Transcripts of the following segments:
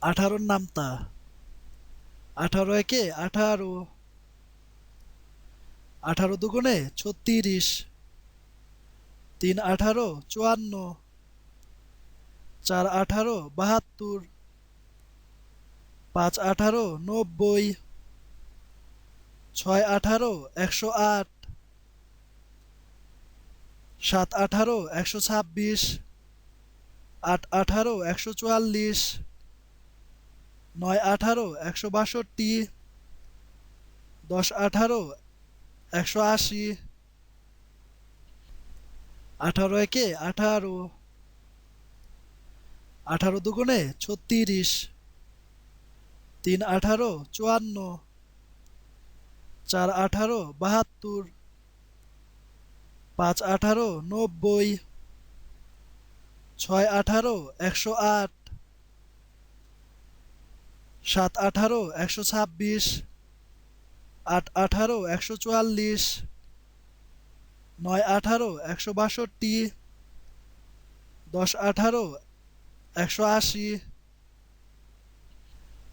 18 নামতা। 18 একে 18, 18 দুগুণে 36, 3 18 54, 4 18 72, 5 18 90, 6 18 108, 7 18 126, 8 18 144, 9 18 162, 10 18 180, 18 একে 18, 18 দুগুণে 36, 3 18 54, 4 18 72, 5 18 90, 6 18 108, 7 18 126, 8 18 144, 9 18 162, 10 18 180,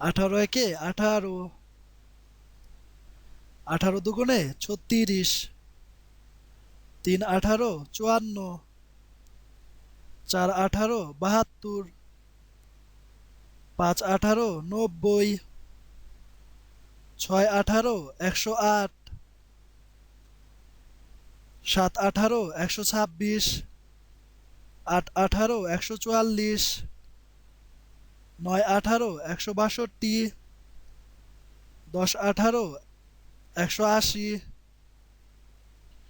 18 একে 18, 18 দুগুণে 36, 3 18 54, 4 18 72, 5 18 90, 6 18 108, 7 18 126, 8 18 144, 9 18 162, 10 18 180,